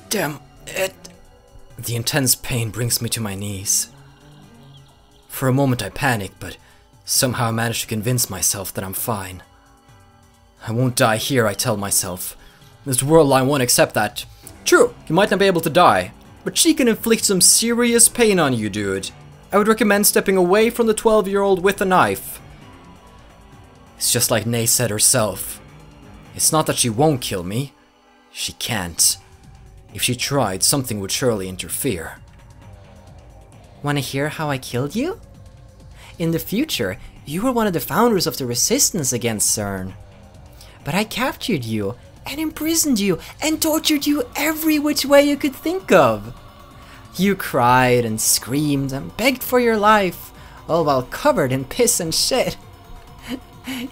damn it. The intense pain brings me to my knees. For a moment I panic, but somehow I manage to convince myself that I'm fine. I won't die here, I tell myself. This world line won't accept that. True, you might not be able to die, but she can inflict some serious pain on you, dude. I would recommend stepping away from the 12-year-old with a knife. It's just like Nay said herself. It's not that she won't kill me. She can't. If she tried, something would surely interfere. Wanna hear how I killed you? In the future, you were one of the founders of the resistance against CERN. But I captured you, and imprisoned you, and tortured you every which way you could think of. You cried and screamed and begged for your life, all while covered in piss and shit.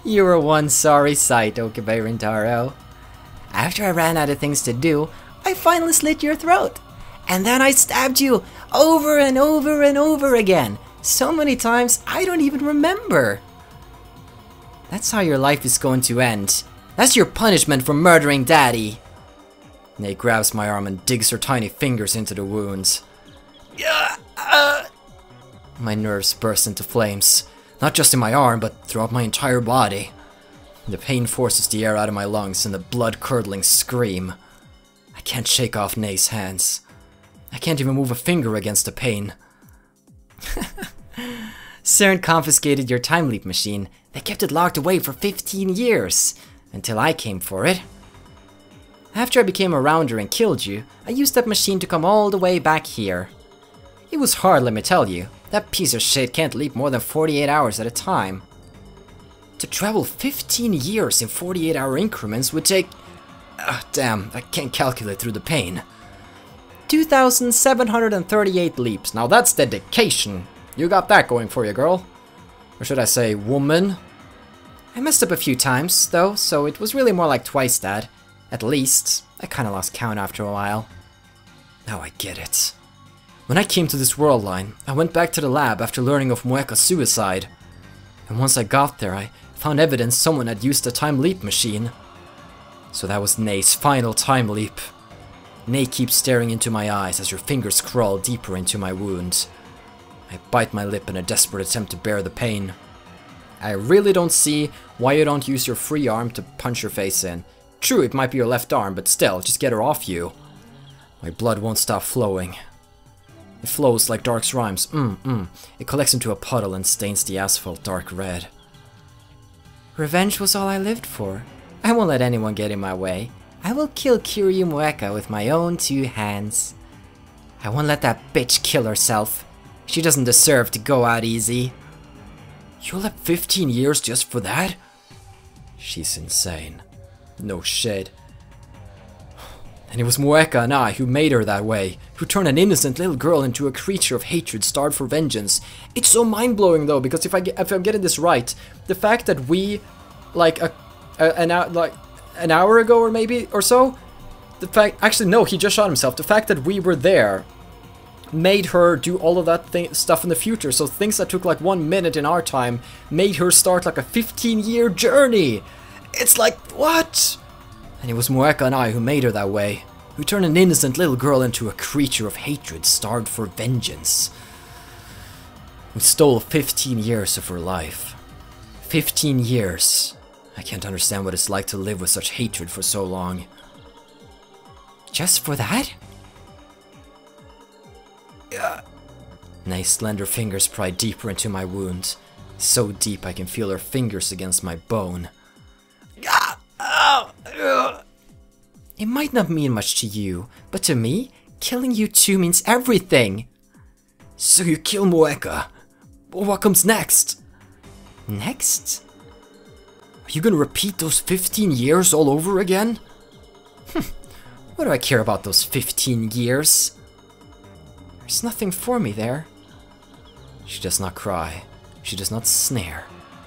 You were one sorry sight, Okabe Rintaro. After I ran out of things to do, I finally slit your throat. And then I stabbed you over and over and over again. So many times, I don't even remember. That's how your life is going to end. That's your punishment for murdering Daddy. Nay grabs my arm and digs her tiny fingers into the wounds. My nerves burst into flames. Not just in my arm, but throughout my entire body. The pain forces the air out of my lungs and the blood-curdling scream. I can't shake off Nay's hands. I can't even move a finger against the pain. CERN confiscated your time leap machine. They kept it locked away for 15 years, until I came for it. After I became a rounder and killed you, I used that machine to come all the way back here. It was hard, let me tell you. That piece of shit can't leap more than 48 hours at a time. To travel 15 years in 48-hour increments would take... damn, I can't calculate through the pain. 2,738 leaps. Now that's dedication. You got that going for you, girl. Or should I say, woman? I messed up a few times, though, so it was really more like twice that. At least. I kinda lost count after a while. Now I get it. When I came to this world line, I went back to the lab after learning of Mueka's suicide. And once I got there, I found evidence someone had used a time leap machine. So that was Nay's final time leap. Nay keeps staring into my eyes as her fingers crawl deeper into my wounds. I bite my lip in a desperate attempt to bear the pain. I really don't see why you don't use your free arm to punch her face in. True, it might be your left arm, but still, just get her off you. My blood won't stop flowing. It flows like Dark's rhymes. It collects into a puddle and stains the asphalt dark red. Revenge was all I lived for. I won't let anyone get in my way. I will kill Kiryu Mueka with my own 2 hands. I won't let that bitch kill herself. She doesn't deserve to go out easy. You'll have 15 years just for that? She's insane. No shit. And it was Mueka and I who made her that way, who turned an innocent little girl into a creature of hatred starved for vengeance. It's so mind-blowing though, because if I'm getting this right, the fact that we, like an hour ago or maybe or so, actually no, he just shot himself. The fact that we were there made her do all of that stuff in the future. So things that took like 1 minute in our time made her start like a 15-year journey. It's like, what? And it was Mueka and I who made her that way, who turned an innocent little girl into a creature of hatred starved for vengeance. We stole 15 years of her life. 15 years. I can't understand what it's like to live with such hatred for so long. Just for that? Nay's slender fingers pry deeper into my wounds, so deep I can feel her fingers against my bone. It might not mean much to you, but to me, killing you too means everything. So you kill Mueka. What comes next? Next? Are you gonna repeat those 15 years all over again? What do I care about those 15 years? There's nothing for me there. She does not cry. She does not sneer.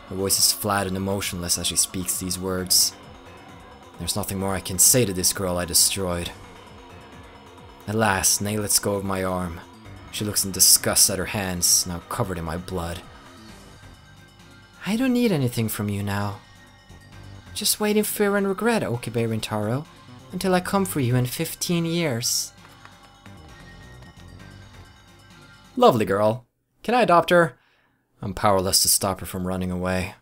Her voice is flat and emotionless as she speaks these words. There's nothing more I can say to this girl I destroyed. At last, Nay lets go of my arm. She looks in disgust at her hands, now covered in my blood. I don't need anything from you now. Just wait in fear and regret, Okabe Rintaro, until I come for you in 15 years. Lovely girl. Can I adopt her? I'm powerless to stop her from running away.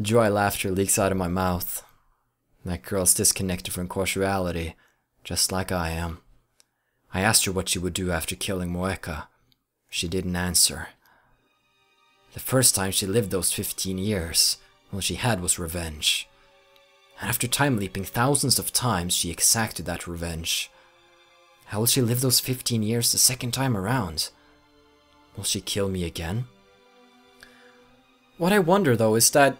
Dry laughter leaks out of my mouth. That girl's disconnected from causality, just like I am. I asked her what she would do after killing Moeka. She didn't answer. The first time she lived those 15 years, all she had was revenge. And after time leaping thousands of times, she exacted that revenge. How will she live those 15 years the second time around? Will she kill me again? What I wonder though is that,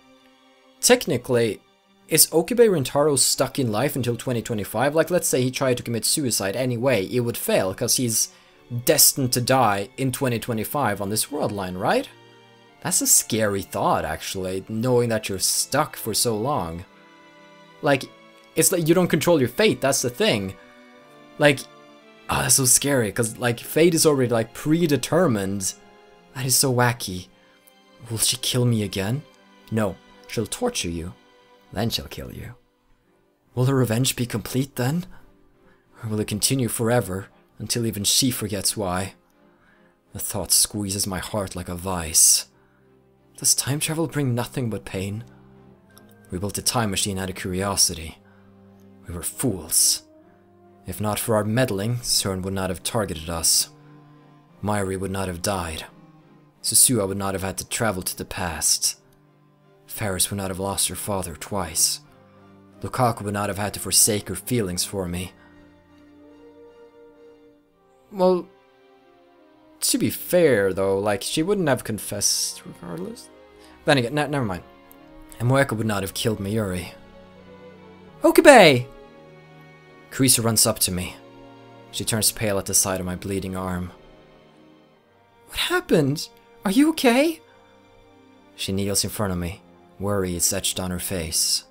technically, is Okabe Rintaro stuck in life until 2025? Like, let's say he tried to commit suicide anyway, it would fail, because he's destined to die in 2025 on this world line, right? That's a scary thought, actually, knowing that you're stuck for so long. Like, it's like you don't control your fate, that's the thing. Like, oh, that's so scary, because, like, fate is already, like, predetermined. That is so wacky. Will she kill me again? No, she'll torture you. Then she'll kill you. Will her revenge be complete then? Or will it continue forever, until even she forgets why? The thought squeezes my heart like a vice. Does time travel bring nothing but pain? We built a time machine out of curiosity. We were fools. If not for our meddling, CERN would not have targeted us. Mayuri would not have died. Susua would not have had to travel to the past. Ferris would not have lost her father twice. Lukaku would not have had to forsake her feelings for me. Well, to be fair though, like, she wouldn't have confessed regardless. Then again, never mind. And Moeka would not have killed Mayuri. Okabe! Carissa runs up to me. She turns pale at the sight of my bleeding arm. What happened? Are you okay? She kneels in front of me. Worry is etched on her face.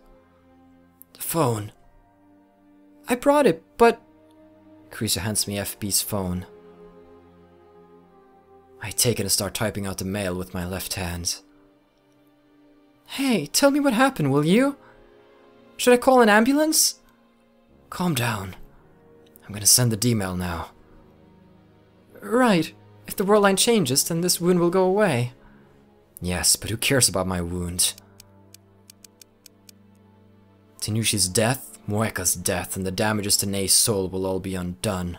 The phone. I brought it, but... Carissa hands me FB's phone. I take it and start typing out the mail with my left hand. Hey, tell me what happened, will you? Should I call an ambulance? Calm down. I'm gonna send the D-mail now. Right. If the world line changes, then this wound will go away. Yes, but who cares about my wound? Tenushi's death, Moeka's death, and the damages to Nei's soul will all be undone.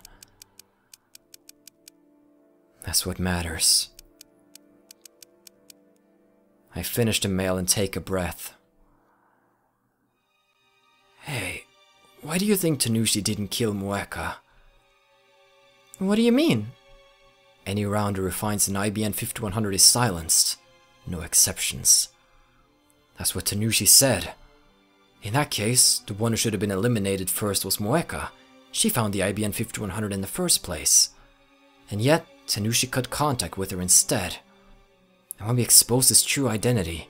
That's what matters. I finish the mail and take a breath. Hey, why do you think Tenushi didn't kill Moeka? What do you mean? Any rounder who finds an IBN 5100 is silenced. No exceptions. That's what Tenushi said. In that case, the one who should have been eliminated first was Moeka. She found the IBN 5100 in the first place. And yet, Tenushi cut contact with her instead. And when we exposed his true identity,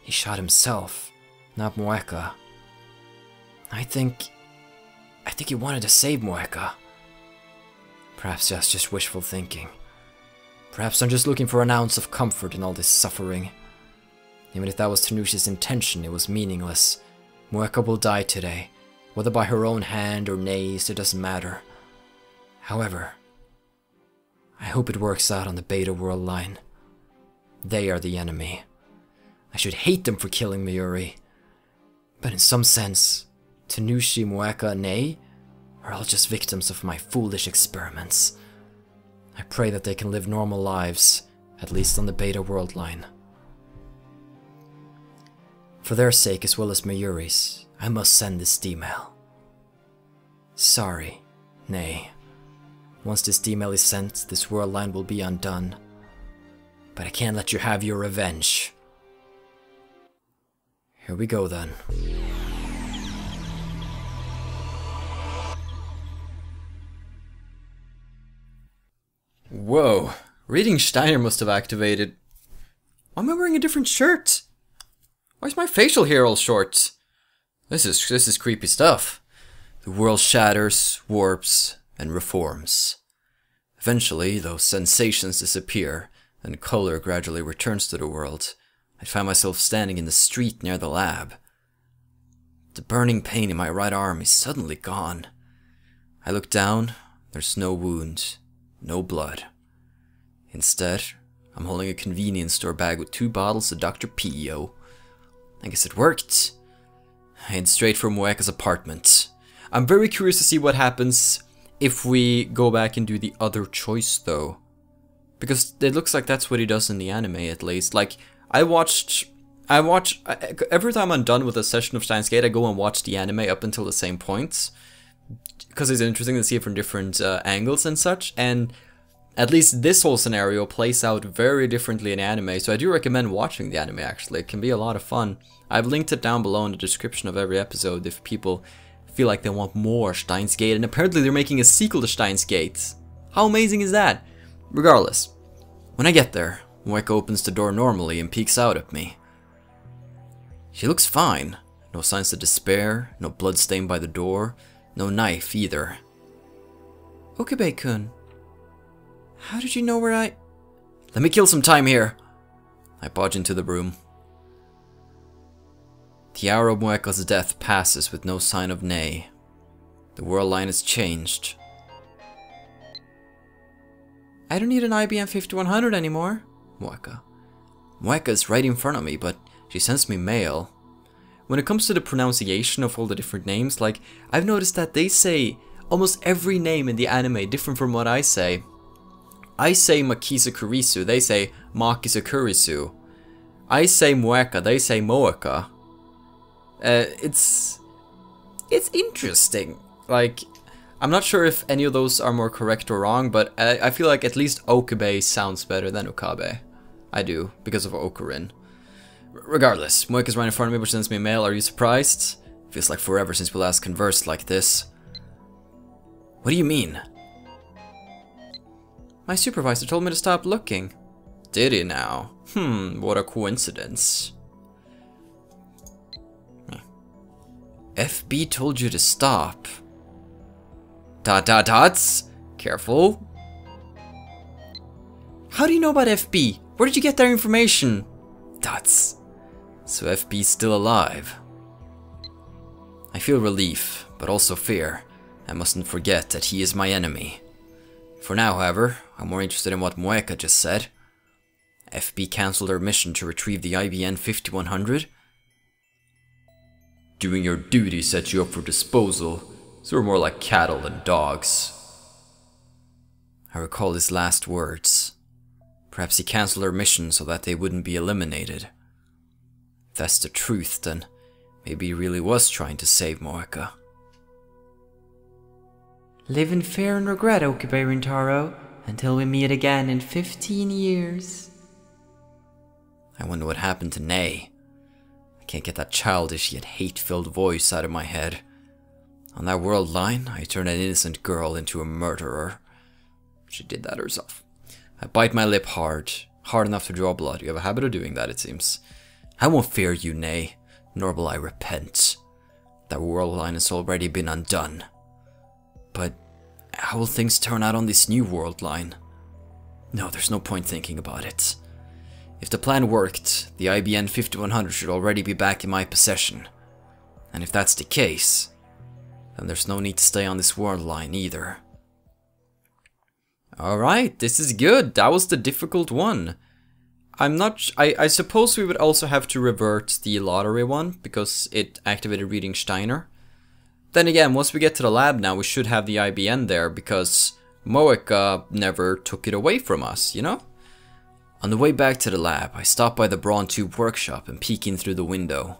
he shot himself, not Moeka. I think he wanted to save Moeka. Perhaps that's just wishful thinking. Perhaps I'm just looking for an ounce of comfort in all this suffering. Even if that was Tenushi's intention, it was meaningless. Moeka will die today, whether by her own hand or Nei's, it doesn't matter. However, I hope it works out on the Beta World line. They are the enemy. I should hate them for killing Mayuri. But in some sense, Tenushi, Moeka, and Nei are all just victims of my foolish experiments. I pray that they can live normal lives, at least on the Beta World line. For their sake as well as Mayuri's, I must send this D-mail. Sorry, Nei. Once this D-mail is sent, this world line will be undone. But I can't let you have your revenge. Here we go then. Whoa, reading Steiner must have activated. Why am I wearing a different shirt? Why is my facial hair all short? This is creepy stuff. The world shatters, warps, and reforms. Eventually, those sensations disappear, and color gradually returns to the world. I find myself standing in the street near the lab. The burning pain in my right arm is suddenly gone. I look down, there's no wound, no blood. Instead, I'm holding a convenience store bag with 2 bottles of Dr. P.O. I guess it worked. I head straight for Moeka's apartment. I'm very curious to see what happens if we go back and do the other choice though. Because it looks like that's what he does in the anime at least. Like, I watch, every time I'm done with a session of Steins Gate, I go and watch the anime up until the same points. Because it's interesting to see it from different angles and such. And at least this whole scenario plays out very differently in anime. So I do recommend watching the anime actually. It can be a lot of fun. I've linked it down below in the description of every episode if people feel like they want more Steins Gate. And apparently they're making a sequel to Steins Gate. How amazing is that? Regardless, when I get there, Moeka opens the door normally and peeks out at me. She looks fine. No signs of despair, no blood stain by the door, no knife either. Okabe-kun, how did you know where I... Let me kill some time here. I barge into the room. The hour of Moeka's death passes with no sign of Nei. The world line has changed. I don't need an IBM 5100 anymore. Moeka. Moeka is right in front of me, but she sends me mail. When it comes to the pronunciation of all the different names, like, I've noticed that they say almost every name in the anime different from what I say. I say Makisa Kurisu, they say Makisa Kurisu. I say Moeka, they say Moeka. It's interesting. Like, I'm not sure if any of those are more correct or wrong, but I feel like at least Okabe sounds better than Okabe. I do, because of Okarin. Regardless, Moeka's right in front of me, but sends me a mail. Are you surprised? Feels like forever since we last conversed like this. What do you mean? My supervisor told me to stop looking. Did he now? What a coincidence. FB told you to stop. Dots. Careful. How do you know about FB? Where did you get that information? Dots. So FB's still alive. I feel relief, but also fear. I mustn't forget that he is my enemy. For now, however, I'm more interested in what Moeka just said. FB cancelled her mission to retrieve the IBN 5100. Doing your duty set you up for disposal, so we're more like cattle than dogs. I recall his last words. Perhaps he cancelled her mission so that they wouldn't be eliminated. If that's the truth, then maybe he really was trying to save Moeka. Live in fear and regret, Okabe Rintaro, until we meet again in 15 years. I wonder what happened to Nei. I can't get that childish yet hate-filled voice out of my head. On that world line, I turned an innocent girl into a murderer. She did that herself. I bite my lip hard enough to draw blood. You have a habit of doing that, it seems. I won't fear you, Nei, nor will I repent. That world line has already been undone. But how will things turn out on this new world line? No, there's no point thinking about it. If the plan worked, the IBN 5100 should already be back in my possession. And if that's the case, then there's no need to stay on this world line either. Alright, this is good. That was the difficult one. I suppose we would also have to revert the lottery one, because it activated reading Steiner. Then again, once we get to the lab now, we should have the IBN there, because Moeka never took it away from us, you know? On the way back to the lab, I stop by the Brawn Tube workshop and peek in through the window.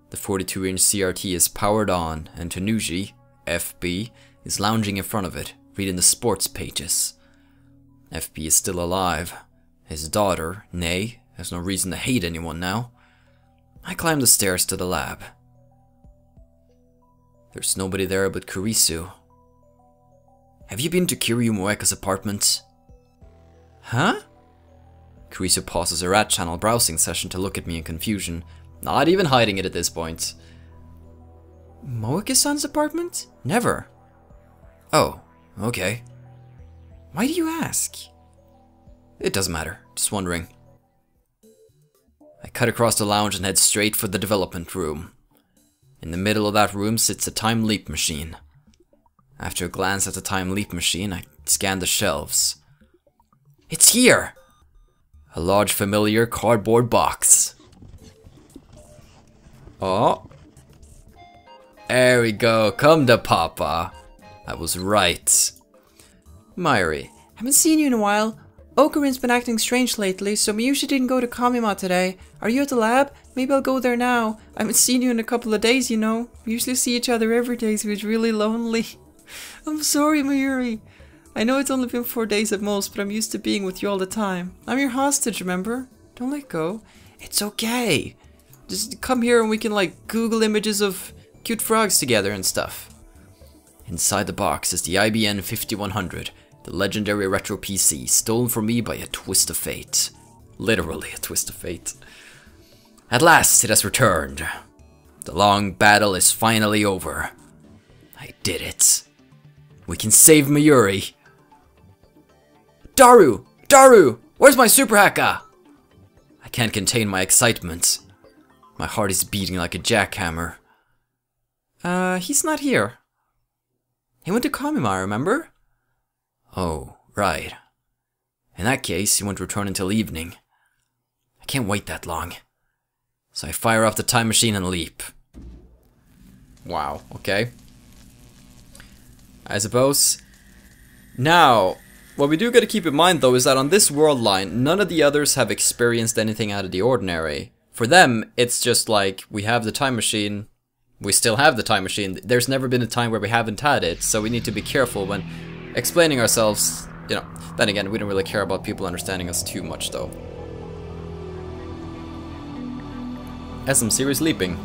The 42-inch CRT is powered on, and Tanuji, FB, is lounging in front of it, reading the sports pages. FB is still alive. His daughter, Nei, has no reason to hate anyone now. I climb the stairs to the lab. There's nobody there but Kurisu. Have you been to Kiryu Moeka's apartment? Huh? Kurisu pauses her rat channel browsing session to look at me in confusion, not even hiding it at this point. Moeka-san's apartment? Never. Oh, okay. Why do you ask? It doesn't matter, just wondering. I cut across the lounge and head straight for the development room. In the middle of that room sits a time leap machine. After a glance at the time leap machine, I scan the shelves. It's here! A large familiar cardboard box. Oh. There we go, come to Papa. I was right. Mayuri, haven't seen you in a while. Okarin's been acting strange lately, so Miyushi didn't go to Kamima today. Are you at the lab? Maybe I'll go there now. I haven't seen you in a couple of days, you know. We usually see each other every day, so it's really lonely. I'm sorry, Mayuri. I know it's only been 4 days at most, but I'm used to being with you all the time. I'm your hostage, remember? Don't let go. It's okay. Just come here and we can like Google images of cute frogs together and stuff. Inside the box is the IBN 5100, the legendary retro PC, stolen from me by a twist of fate. Literally a twist of fate. At last it has returned. The long battle is finally over. I did it. We can save Mayuri. Daru! Daru! Where's my super hacker? I can't contain my excitement. My heart is beating like a jackhammer. He's not here. He went to Kamima, remember? Oh, right. In that case, he won't return until evening. I can't wait that long. So I fire off the time machine and leap. Wow, okay. I suppose. Now, what we do gotta keep in mind though is that on this world line, none of the others have experienced anything out of the ordinary. For them, it's just like, we have the time machine, we still have the time machine. There's never been a time where we haven't had it, so we need to be careful when explaining ourselves, you know. Then again, we don't really care about people understanding us too much though. That's some serious leaping.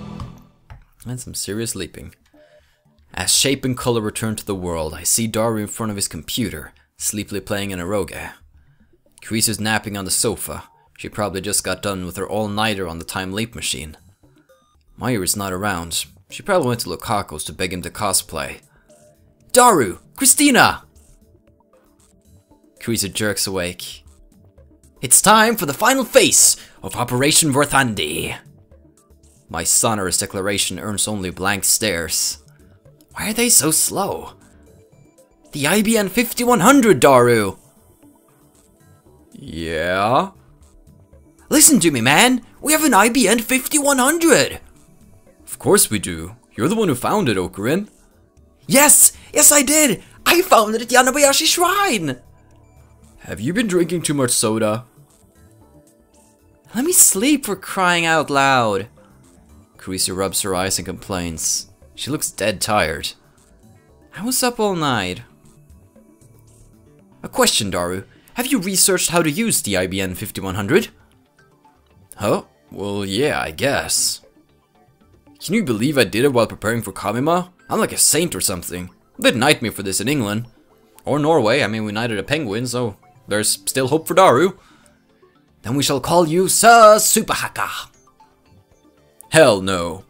That's some serious leaping. As shape and color return to the world, I see Daru in front of his computer, sleepily playing an eroge. Kurisa's napping on the sofa. She probably just got done with her all-nighter on the time leap machine. Mayuri's not around. She probably went to Lukaku's to beg him to cosplay. Daru! Christina! Kurisa jerks awake. It's time for the final phase of Operation Vorthandi. My sonorous declaration earns only blank stares. Why are they so slow? The IBN 5100, Daru! Yeah? Listen to me, man! We have an IBN 5100! Of course we do. You're the one who found it, Okarin. Yes! Yes, I did! I found it at Yanabayashi Shrine! Have you been drinking too much soda? Let me sleep, for crying out loud. Kurisa rubs her eyes and complains. She looks dead tired. I was up all night. A question, Daru. Have you researched how to use the IBN 5100? Huh? Well, yeah, I guess. Can you believe I did it while preparing for Kamima? I'm like a saint or something. They'd knight me for this in England. Or Norway, I mean we knighted a penguin, so there's still hope for Daru. Then we shall call you Sir Super Hacker. Hell no.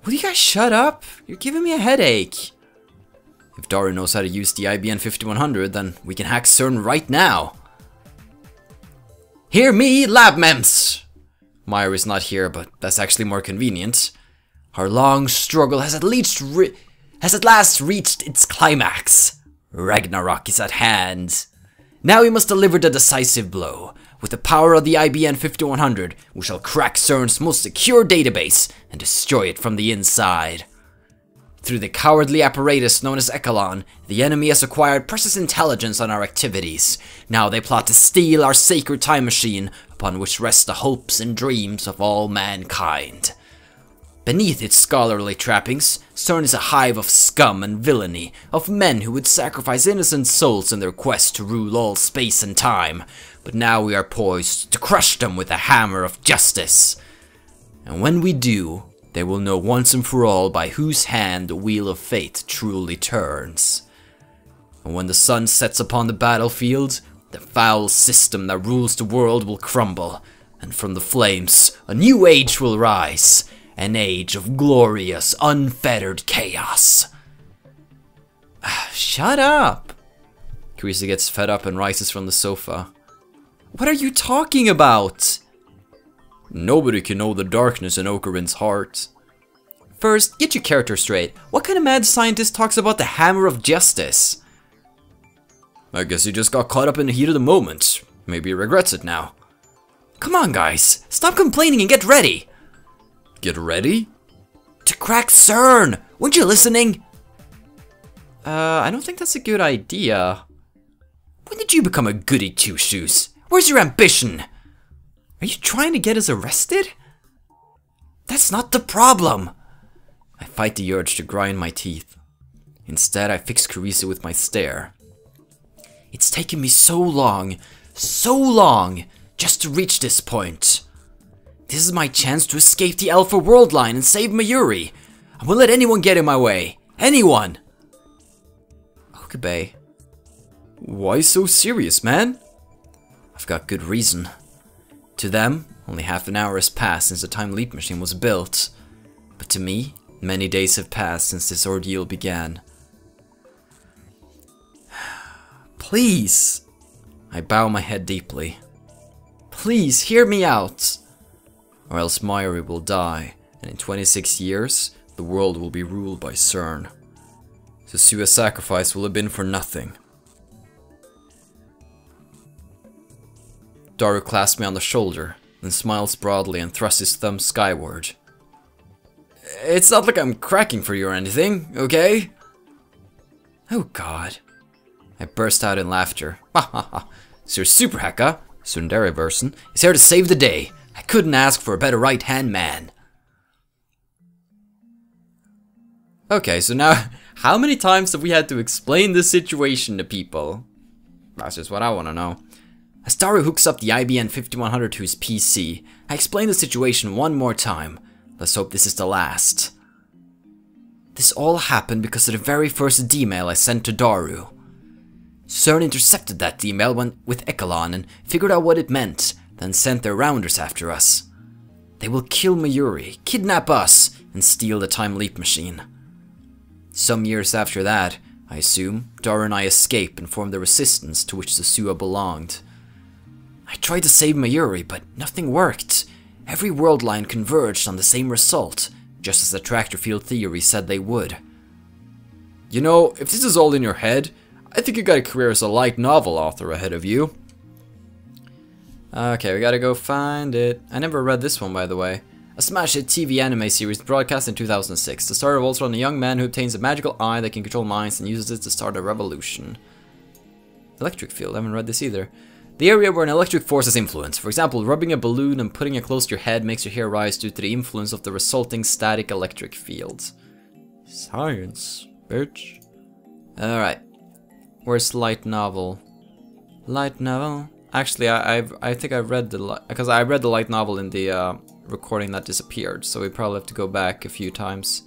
Will you guys shut up? You're giving me a headache. If Daru knows how to use the IBN 5100, then we can hack CERN right now. Hear me, lab mems! Mayuri's not here, but that's actually more convenient. Our long struggle has at last reached its climax. Ragnarok is at hand. Now we must deliver the decisive blow. With the power of the IBN 5100, we shall crack CERN's most secure database and destroy it from the inside. Through the cowardly apparatus known as Echelon, the enemy has acquired precious intelligence on our activities. Now they plot to steal our sacred time machine, upon which rest the hopes and dreams of all mankind. Beneath its scholarly trappings, CERN is a hive of scum and villainy, of men who would sacrifice innocent souls in their quest to rule all space and time. But now we are poised to crush them with the hammer of justice. And when we do, they will know once and for all by whose hand the wheel of fate truly turns. And when the sun sets upon the battlefield, the foul system that rules the world will crumble, and from the flames a new age will rise, an age of glorious, unfettered chaos. Shut up! Kurisa gets fed up and rises from the sofa. What are you talking about? Nobody can know the darkness in Okarin's heart. First, get your character straight. What kind of mad scientist talks about the hammer of justice? I guess he just got caught up in the heat of the moment. Maybe he regrets it now. Come on, guys. Stop complaining and get ready. Get ready? To crack CERN! Weren't you listening? I don't think that's a good idea. When did you become a goody two-shoes? Where's your ambition? Are you trying to get us arrested? That's not the problem. I fight the urge to grind my teeth. Instead, I fix Carissa with my stare. It's taken me so long, just to reach this point. This is my chance to escape the Alpha World Line and save Mayuri. I won't let anyone get in my way. Anyone! Okabe. Why so serious, man? I've got good reason. To them, only half an hour has passed since the time leap machine was built. But to me, many days have passed since this ordeal began. Please! I bow my head deeply. Please, hear me out! Or else Mayuri will die, and in 26 years, the world will be ruled by CERN. Susua's sacrifice will have been for nothing. Daru clasps me on the shoulder, then smiles broadly and thrusts his thumb skyward. It's not like I'm cracking for you or anything, okay? Oh god. I burst out in laughter. Ha ha ha. Sir Super Heka, Tsundere version, is here to save the day. I couldn't ask for a better right-hand man. Okay, so now, how many times have we had to explain this situation to people? That's just what I want to know. As Daru hooks up the IBM 5100 to his PC, I explain the situation one more time. Let's hope this is the last. This all happened because of the very first D-mail I sent to Daru. CERN intercepted that D-mail with Echelon and figured out what it meant, then sent their rounders after us. They will kill Mayuri, kidnap us, and steal the time leap machine. Some years after that, I assume, Daru and I escape and form the resistance to which Susua belonged. I tried to save Mayuri, but nothing worked. Every world line converged on the same result, just as the attractor field theory said they would. You know, if this is all in your head, I think you got a career as a light novel author ahead of you. Okay, we gotta go find it. I never read this one, by the way. A smash hit TV anime series broadcast in 2006. The story revolves around a young man who obtains a magical eye that can control minds and uses it to start a revolution. Electric field, I haven't read this either. The area where an electric force is influenced. For example, rubbing a balloon and putting it close to your head makes your hair rise due to the influence of the resulting static electric field. Science, bitch. Alright. Where's light novel? Light novel? Actually, I think I read because I read the light novel in the recording that disappeared, so we probably have to go back a few times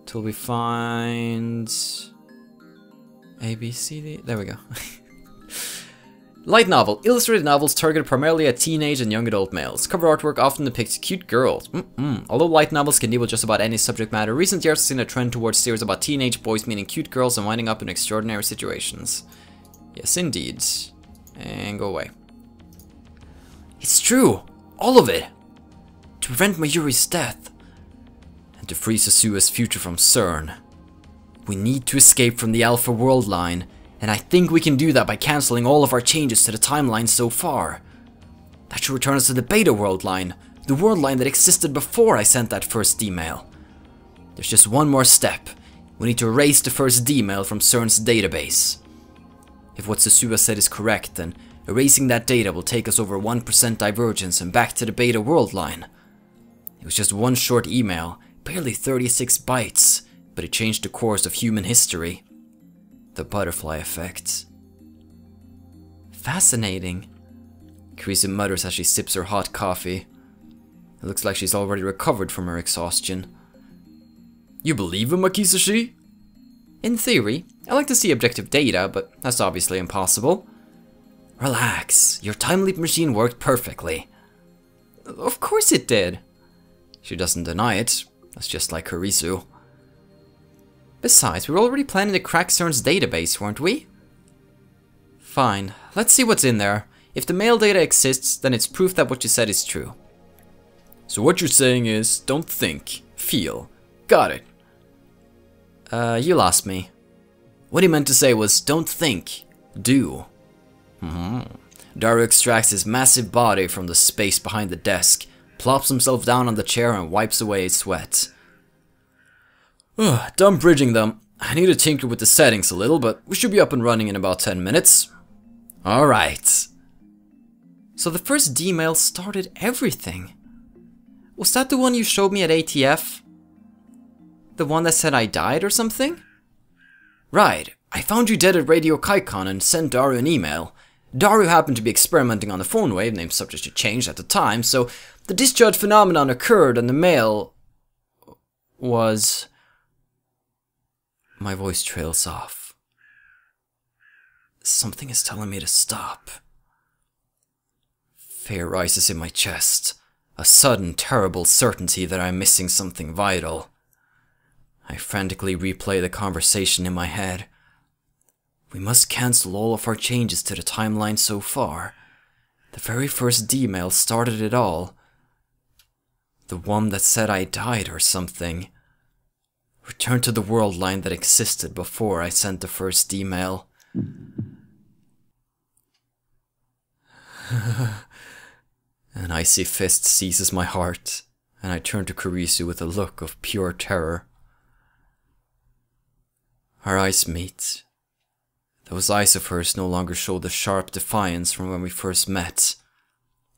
till we find A, B, C, D. There we go. Light novel. Illustrated novels targeted primarily at teenage and young adult males. Cover artwork often depicts cute girls. Although light novels can deal with just about any subject matter, recent years have seen a trend towards series about teenage boys meeting cute girls and winding up in extraordinary situations. Yes, indeed. And go away. It's true! All of it! To prevent Mayuri's death. And to free Susua's future from CERN. We need to escape from the Alpha World Line. And I think we can do that by cancelling all of our changes to the timeline so far. That should return us to the Beta World Line, the world line that existed before I sent that first D-mail. There's just one more step. We need to erase the first D-mail from CERN's database. If what Susua said is correct, then erasing that data will take us over 1% divergence and back to the Beta World Line. It was just one short email, barely 36 bytes, but it changed the course of human history. The butterfly effect. Fascinating. Carissa mutters as she sips her hot coffee. It looks like she's already recovered from her exhaustion. You believe him, Makisashi? In theory. I like to see objective data, but that's obviously impossible. Relax. Your time leap machine worked perfectly. Of course it did. She doesn't deny it. That's just like Karisu. Besides, we were already planning to crack CERN's database, weren't we? Fine, let's see what's in there. If the mail data exists, then it's proof that what you said is true. So what you're saying is, don't think, feel. Got it. You lost me. What he meant to say was, don't think, do. Daru extracts his massive body from the space behind the desk, plops himself down on the chair and wipes away his sweat. Done bridging them. I need to tinker with the settings a little, but we should be up and running in about 10 minutes. Alright. So the first D-mail started everything. Was that the one you showed me at ATF? The one that said I died or something? Right. I found you dead at Radio Kaikon and sent Daru an email. Daru happened to be experimenting on the phone wave, named subject to change at the time, so the discharge phenomenon occurred and the mail was... My voice trails off. Something is telling me to stop. Fear rises in my chest, a sudden, terrible certainty that I'm missing something vital. I frantically replay the conversation in my head. We must cancel all of our changes to the timeline so far. The very first D-mail started it all. The one that said I died or something. Return to the world line that existed before I sent the first D-mail. An icy fist seizes my heart, and I turn to Kurisu with a look of pure terror. Our eyes meet. Those eyes of hers no longer show the sharp defiance from when we first met.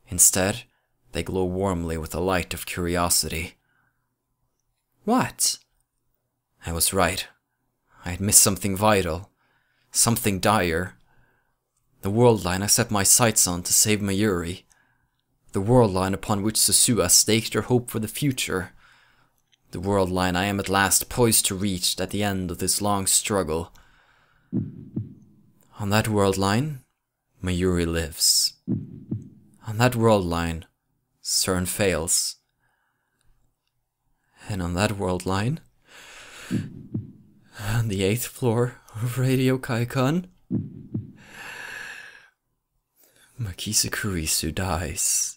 Instead, they glow warmly with a light of curiosity. What? I was right. I had missed something vital. Something dire. The world line I set my sights on to save Mayuri. The world line upon which Susua staked her hope for the future. The world line I am at last poised to reach at the end of this long struggle. On that world line, Mayuri lives. On that world line, CERN fails. And on that world line, on the 8th floor of Radio Kaikon, Makisa Kurisu dies.